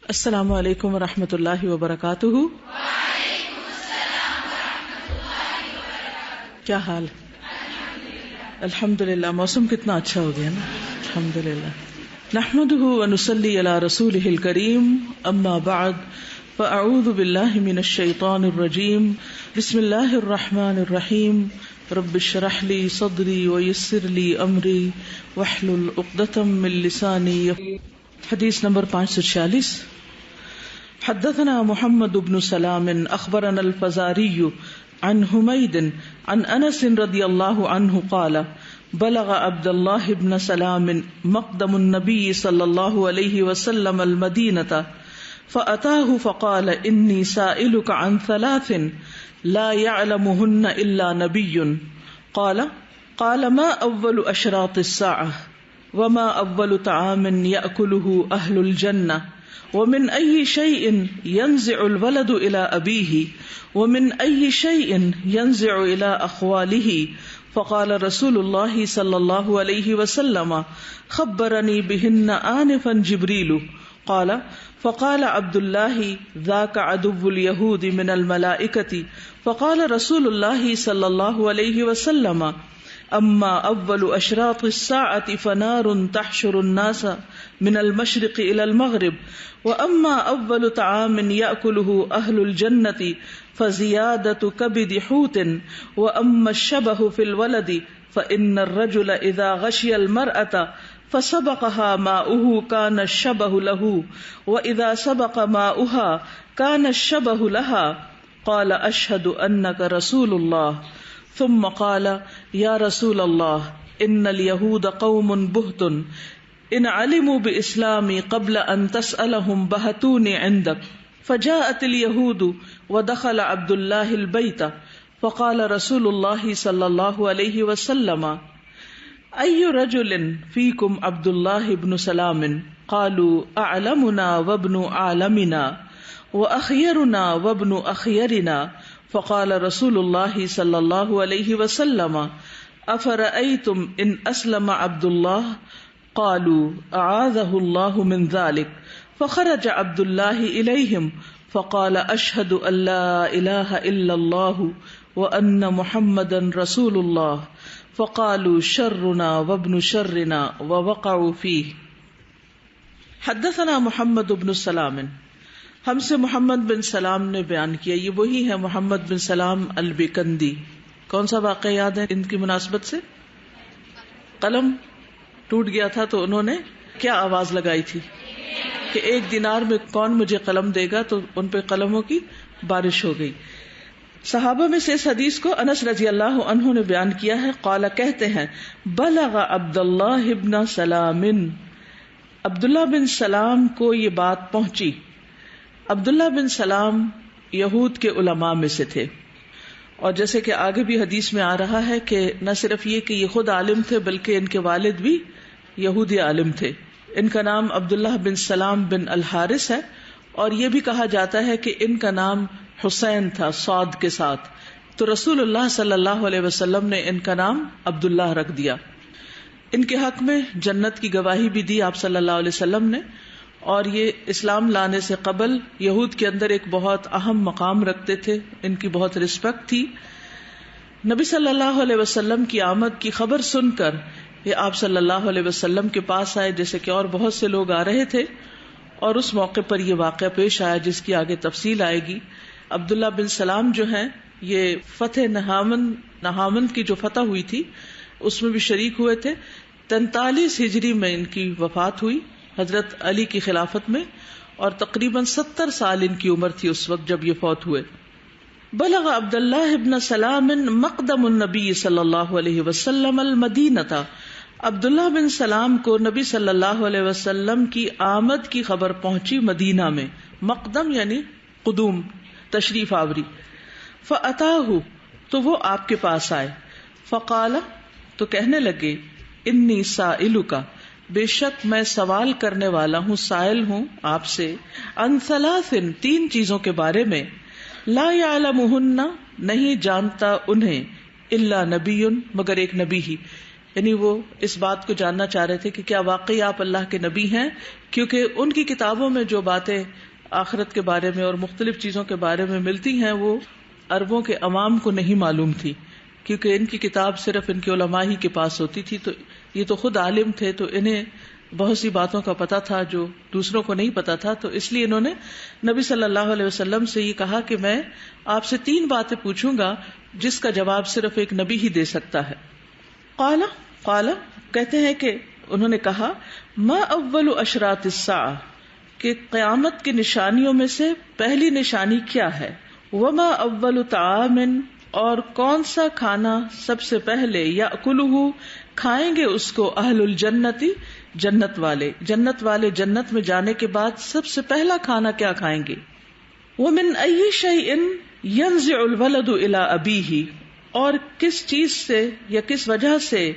السلام علیکم ورحمۃ اللہ وبرکاتہ۔ وعلیکم السلام ورحمۃ اللہ وبرکاتہ۔ کیا حال؟ الحمدللہ۔ موسم کتنا اچھا ہو گیا نا، الحمدللہ۔ نحمده ونصلی علی رسولہ الکریم، اما بعد فاعوذ باللہ من الشیطان الرجیم، بسم اللہ الرحمن الرحیم، رب اشرح لی صدری ویسر لی امری واحلل عقدۃ من لسانی۔ حدیث نمبر 546۔ حدثنا محمد بن سلام اخبرنا الفزاري عن حميد عن انس رضي الله عنه قال بلغ عبد الله بن سلام مقدم النبي صلى الله عليه وسلم المدينة فأتاه فقال إني سائلك عن ثلاث لا يعلمهن إلا نبي قال ما أول أشراط الساعة وما أول طعام يأكله أهل الجنة ومن أي شيء ينزع الولد إلى أبيه ومن أي شيء ينزع إلى أخواله فقال رسول الله صلى الله عليه وسلم خبرني بهن آنفا جبريل فقال عبد الله ذاك عدو اليهود من الملائكة فقال رسول الله صلى الله عليه وسلم اما اول اشراط الساعة فنار تحشر الناس من المشرق الى المغرب واما اول طعام يأكله اهل الجنة فزيادة كبد حوت واما الشبه في الولد فان الرجل اذا غشي المرأة فسبقها ماؤه كان الشبه له واذا سبق ماؤها كان الشبه لها قال اشهد انك رسول الله ثم قال يا رسول الله ان اليهود قوم بهت ان علموا باسلامي قبل ان تسألهم بهتوني عندك فجاءت اليهود ودخل عبد الله البيت فقال رسول الله صلى الله عليه وسلم اي رجل فيكم عبد الله بن سلام قالوا اعلمنا وابن اعلمنا واخيرنا وابن اخيرنا فقال رسول الله صلى الله عليه وسلم افرأيتم ان اسلم عبد الله قالوا اعاذه الله من ذلك فخرج عبد الله اليهم فقال اشهد ان لا اله الا الله وان محمدا رسول الله فقالوا شرنا وابن شرنا ووقعوا فيه۔ حدثنا محمد بن سلام، ہم سے محمد بن سلام نے بیان کیا، یہ وہی ہے محمد بن سلام البیکندی۔ کون سا واقعہ یاد ہے ان کی مناسبت سے؟ قلم ٹوٹ گیا تھا تو انہوں نے کیا آواز لگائی تھی کہ 1 دینار میں کون مجھے قلم دے گا، تو ان پہ قلموں کی بارش ہو گئی۔ صحابہ میں سے اس حدیث کو انس رضی اللہ عنہ نے بیان کیا ہے، قال کہتے ہیں بلغ عبد اللہ بن سلام، عبداللہ بن سلام کو یہ بات پہنچی۔ عبداللہ بن سلام یہود کے علماء میں سے تھے، اور جیسے کہ آگے بھی حدیث میں آ رہا ہے کہ نہ صرف یہ کہ یہ خود عالم تھے بلکہ ان کے والد بھی یہودی عالم تھے۔ ان کا نام عبداللہ بن سلام بن الحارث ہے، اور یہ بھی کہا جاتا ہے کہ ان کا نام حسین تھا صاد کے ساتھ، تو رسول اللہ صلی اللہ علیہ وسلم نے ان کا نام عبداللہ رکھ دیا۔ ان کے حق میں جنت کی گواہی بھی دی آپ صلی اللہ علیہ وسلم نے، اور یہ اسلام لانے سے قبل یہود کے اندر ایک بہت اہم مقام رکھتے تھے، ان کی بہت رسپیکٹ تھی۔ نبی صلی اللہ علیہ وسلم کی آمد کی خبر سن کر یہ آپ صلی اللہ علیہ وسلم کے پاس آئے، جیسے کہ اور بہت سے لوگ آ رہے تھے، اور اس موقع پر یہ واقعہ پیش آیا جس کی آگے تفصیل آئے گی۔ عبداللہ بن سلام جو ہیں یہ فتح نہامند کی جو فتح ہوئی تھی اس میں بھی شریک ہوئے تھے۔ 43 ہجری میں ان کی وفات ہوئی حضرت علی کی خلافت میں، اور تقریباً 70 سال ان کی عمر تھی اس وقت جب یہ فوت ہوئے۔ بلغ عبداللہ ابن سلام مقدم النبی صلی اللہ علیہ وسلم المدینہ، عبداللہ بن سلام کو نبی صلی اللہ علیہ وسلم کی آمد کی خبر پہنچی مدینہ میں۔ مقدم یعنی قدوم، تشریف آوری۔ فأتاہ، تو وہ آپ کے پاس آئے۔ فقال، تو کہنے لگے، انی سائلک، بے شک میں سوال کرنے والا ہوں، سائل ہوں آپ سے، عن ثلاث، 3 چیزوں کے بارے میں، لا یعلمہن، نہیں جانتا انہیں، الا نبی، مگر ایک نبی ہی، یعنی وہ اس بات کو جاننا چاہ رہے تھے کہ کیا واقعی آپ اللہ کے نبی ہیں، کیونکہ ان کی کتابوں میں جو باتیں آخرت کے بارے میں اور مختلف چیزوں کے بارے میں ملتی ہیں وہ عربوں کے عوام کو نہیں معلوم تھی، کیونکہ ان کی کتاب صرف ان کے علماء ہی کے پاس ہوتی تھی. تو یہ تو خود عالم تھے، تو انہیں بہت سی باتوں کا پتا تھا جو دوسروں کو نہیں پتا تھا. تو اس لیے انہوں نے نبی صلی اللہ علیہ وسلم سے یہ کہا کہ میں آپ سے 3 باتیں پوچھوں گا جس کا جواب صرف ایک نبی ہی دے سکتا ہے. قال کہتے ہیں کہ انہوں نے کہا ما اول اشراط الساعہ، کہ قیامت کی نشانیوں میں سے پہلی نشانی کیا ہے، وما اول طعام، اور کون سا کھانا سب سے پہلے یاکلہ کھائیں گے اس کو اہل الجنتی، جنت والے جنت میں جانے کے بعد سب سے پہلا کھانا کیا کھائیں گے. ومن ای شیء ینزع الولد الی ابیہ، اور کس چیز سے یا کس وجہ سے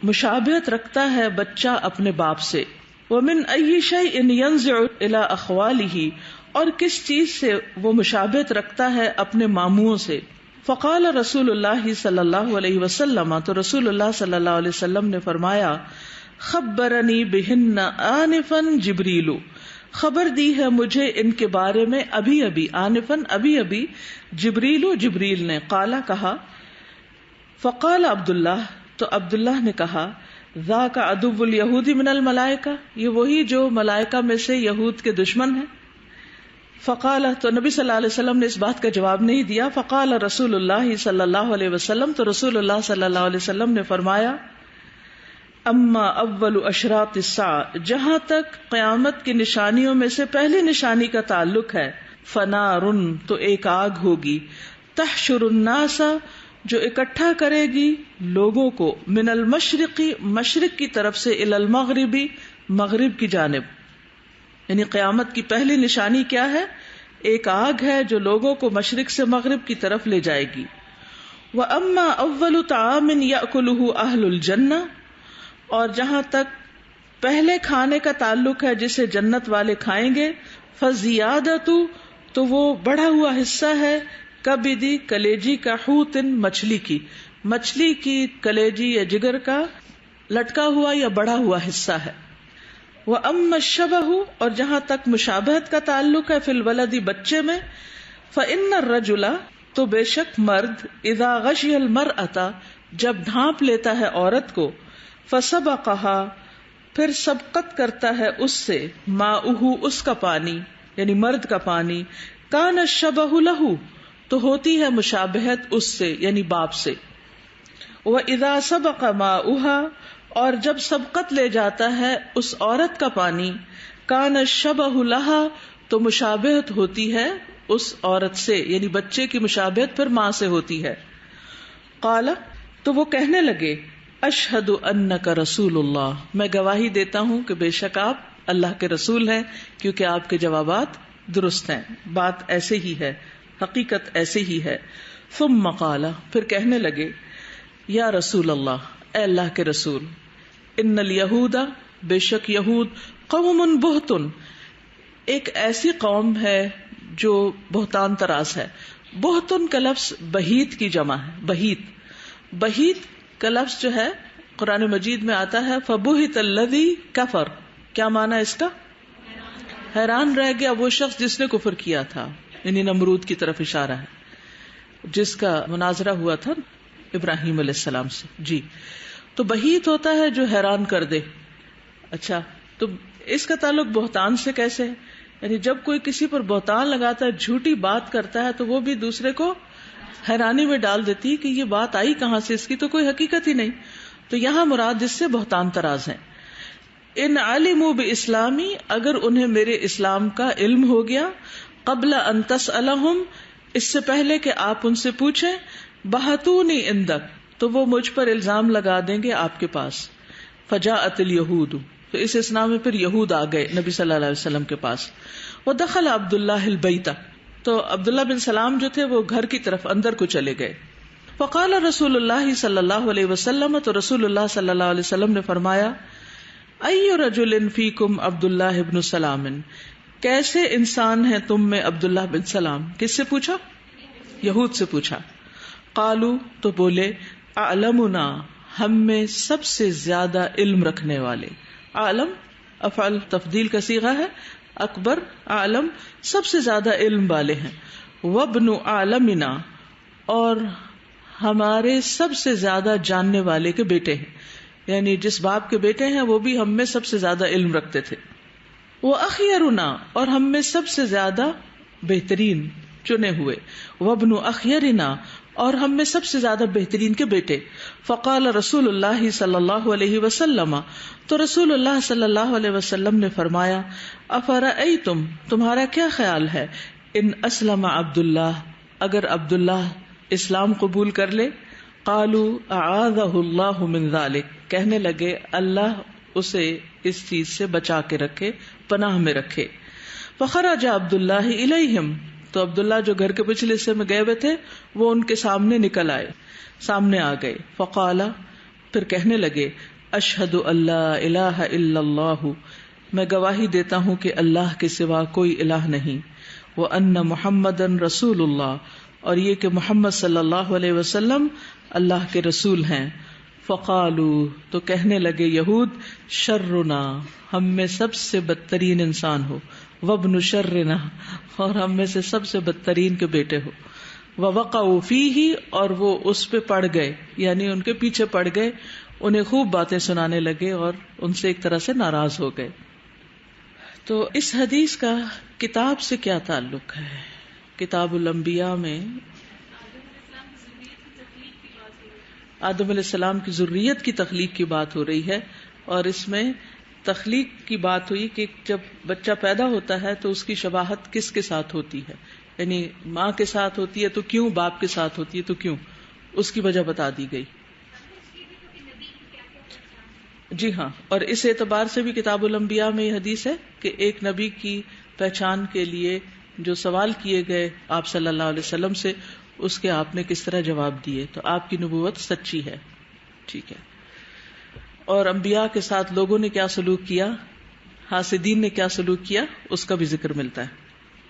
مشابہت رکھتا ہے بچہ اپنے باپ سے. ومن ای شیء ینزع الی اخوالہ، اور کس چیز سے وہ مشابہت رکھتا ہے اپنے ماموں سے. فقال رسول اللہ صلی اللہ علیہ وسلم، تو رسول اللہ صلی اللہ علیہ وسلم نے فرمایا خبرنی بہن آنفا جبریل، خبر دی ہے مجھے ان کے بارے میں ابھی آنفن ابھی جبریل نے. قالا کہا، فقال عبداللہ، تو عبداللہ نے کہا ذاک عدو الیہود من الملائکہ، یہ وہی جو ملائکہ میں سے یہود کے دشمن ہیں. فقال، تو نبی صلی اللہ علیہ وسلم نے اس بات کا جواب نہیں دیا. فقال رسول اللہ صلی اللہ علیہ وسلم، تو رسول اللہ صلی اللہ علیہ وسلم نے فرمایا اما اول اشراط الساعہ، جہاں تک قیامت کی نشانیوں میں سے پہلی نشانی کا تعلق ہے، فنار، تو ایک آگ ہوگی، تحشر الناس، جو اکٹھا کرے گی لوگوں کو، من المشرقی، مشرق کی طرف سے، الی المغربی، مغرب کی جانب. یعنی قیامت کی پہلی نشانی کیا ہے؟ ایک آگ ہے جو لوگوں کو مشرق سے مغرب کی طرف لے جائے گی. وَأَمَّا أَوَّلُ طَعَامٍ يَأْكُلُهُ أَهْلُ الْجَنَّةِ، اور جہاں تک پہلے کھانے کا تعلق ہے جسے جنت والے کھائیں گے، فَزِيَادَةُ، تو وہ بڑھا ہوا حصہ ہے، کبدی، کلیجی کا، حوتن، مچھلی کی کلیجی یا جگر کا لٹکا ہوا یا بڑھا ہوا حصہ ہے. وَأَمَّا الشَّبَهُ، اور جہاں تک مشابہت کا تعلق ہے، فی الولد، بچے میں، فَإِنَّ الرَّجُلَ، تو بے شک مرد، اذا غشی المرأة، جب ڈھانپ لیتا ہے عورت کو، فسبقها، پھر سبقت کرتا ہے اس سے، ماؤہ، اس کا پانی، یعنی مرد کا پانی، کان الشبہ لہ، تو ہوتی ہے مشابہت اس سے، یعنی باپ سے. وَإِذَا سَبَقَ مَاؤُهَا، اور جب سبقت لے جاتا ہے اس عورت کا پانی، کان الشبہ لہا، تو مشابہت ہوتی ہے اس عورت سے، یعنی بچے کی مشابہت پھر ماں سے ہوتی ہے. قال، تو وہ کہنے لگے اشہد انک رسول اللہ، میں گواہی دیتا ہوں کہ بے شک آپ اللہ کے رسول ہیں، کیونکہ آپ کے جوابات درست ہیں، بات ایسے ہی ہے، حقیقت ایسے ہی ہے. ثم قال، پھر کہنے لگے یا رسول اللہ، اے اللہ کے رسول، ان الیہود، بے شک یہود، قوم بہتن، ایک ایسی قوم ہے جو بہتان طراز ہے. بہتن کا لفظ بہیت کی جمع ہے. بہیت کا لفظ جو ہے قرآن مجید میں آتا ہے فبہت الذی کفر. کیا معنی اس کا؟ حیران رہ گیا وہ شخص جس نے کفر کیا تھا، یعنی نمرود کی طرف اشارہ ہے، جس کا مناظرہ ہوا تھا ابراہیم علیہ السلام سے. جی، تو بہیت ہوتا ہے جو حیران کر دے. اچھا، تو اس کا تعلق بہتان سے کیسے ہے؟ یعنی جب کوئی کسی پر بہتان لگاتا ہے، جھوٹی بات کرتا ہے، تو وہ بھی دوسرے کو حیرانی میں ڈال دیتی کہ یہ بات آئی کہاں سے، اس کی تو کوئی حقیقت ہی نہیں. تو یہاں مراد اس سے بہتان طراز ہیں. ان علموا باسلامی، اگر انہیں میرے اسلام کا علم ہو گیا، قبل ان تسألہم، اس سے پہلے کہ آپ ان سے پوچھیں، بہتونی عندک، تو وہ مجھ پر الزام لگا دیں گے آپ کے پاس. فجاءت الیہود، تو اس اسنا میں پھر یہود آ گئے نبی صلی اللہ علیہ وسلم کے پاس. ودخل عبداللہ البیت، تو عبداللہ بن سلام جو تھے وہ گھر کی طرف اندر کو چلے گئے. فقال رسول اللہ صلی اللہ علیہ وسلم، تو رسول اللہ صلی اللہ علیہ وسلم نے فرمایا ای رجل فیکم عبداللہ بن سلام، کیسے انسان ہیں تم میں عبداللہ بن سلام؟ کس سے پوچھا؟ یہود سے پوچھا. قالو، تو بولے اعلمنا، ہم میں سب سے زیادہ علم رکھنے والے. عالم افعل تفضیل کا صیغہ ہے. اکبر عالم سب سے زیادہ علم والے ہیں. وابن عالمنا اور ہمارے سب سے زیادہ جاننے والے کے بیٹے ہیں، یعنی جس باپ کے بیٹے ہیں وہ بھی ہم میں سب سے زیادہ علم رکھتے تھے. وہ اخیرنا اور ہم میں سب سے زیادہ بہترین چنے ہوئے. وابن اخیرنا اور ہم میں سب سے زیادہ بہترین کے بیٹے. فقال رسول اللہ صلی اللہ علیہ وسلم تو رسول اللہ صلی اللہ علیہ وسلم نے فرمایا افرأیتم تمہارا کیا خیال ہے ان اسلم عبداللہ اگر عبداللہ اسلام قبول کر لے. قالوا اعاذہ اللہ من ذلک کہنے لگے اللہ اسے اس چیز سے بچا کے رکھے، پناہ میں رکھے. فخرج عبداللہ الیہم تو عبداللہ جو گھر کے پچھلے حصے میں گئے ہوئے تھے وہ ان کے سامنے نکل آئے، سامنے آ گئے. فقال پھر کہنے لگے اشہد اللہ الہ الا اللہ میں گواہی دیتا ہوں کہ اللہ کے سوا کوئی الہ نہیں. وان محمدن رسول اللہ اور یہ کہ محمد صلی اللہ علیہ وسلم اللہ کے رسول ہیں. فقالوا تو کہنے لگے یہود شرنا ہم میں سب سے بدترین انسان ہو. وابن شرنا اور ہم میں سے سب سے بدترین کے بیٹے ہو. ووقعوا فیہ اور وہ اس پہ پڑ گئے، یعنی ان کے پیچھے پڑ گئے، انہیں خوب باتیں سنانے لگے اور ان سے ایک طرح سے ناراض ہو گئے. تو اس حدیث کا کتاب سے کیا تعلق ہے؟ کتاب الانبیاء میں آدم علیہ السلام کی ذریت کی تخلیق کی بات ہو رہی ہے، اور اس میں تخلیق کی بات ہوئی کہ جب بچہ پیدا ہوتا ہے تو اس کی شباہت کس کے ساتھ ہوتی ہے، یعنی ماں کے ساتھ ہوتی ہے تو کیوں، باپ کے ساتھ ہوتی ہے تو کیوں، اس کی وجہ بتا دی گئی. جی ہاں، اور اس اعتبار سے بھی کتاب الانبیاء میں یہ حدیث ہے کہ ایک نبی کی پہچان کے لیے جو سوال کیے گئے آپ صلی اللہ علیہ وسلم سے، اس کے آپ نے کس طرح جواب دیے، تو آپ کی نبوت سچی ہے. ٹھیک ہے. اور انبیاء کے ساتھ لوگوں نے کیا سلوک کیا، حاسدین نے کیا سلوک کیا، اس کا بھی ذکر ملتا ہے.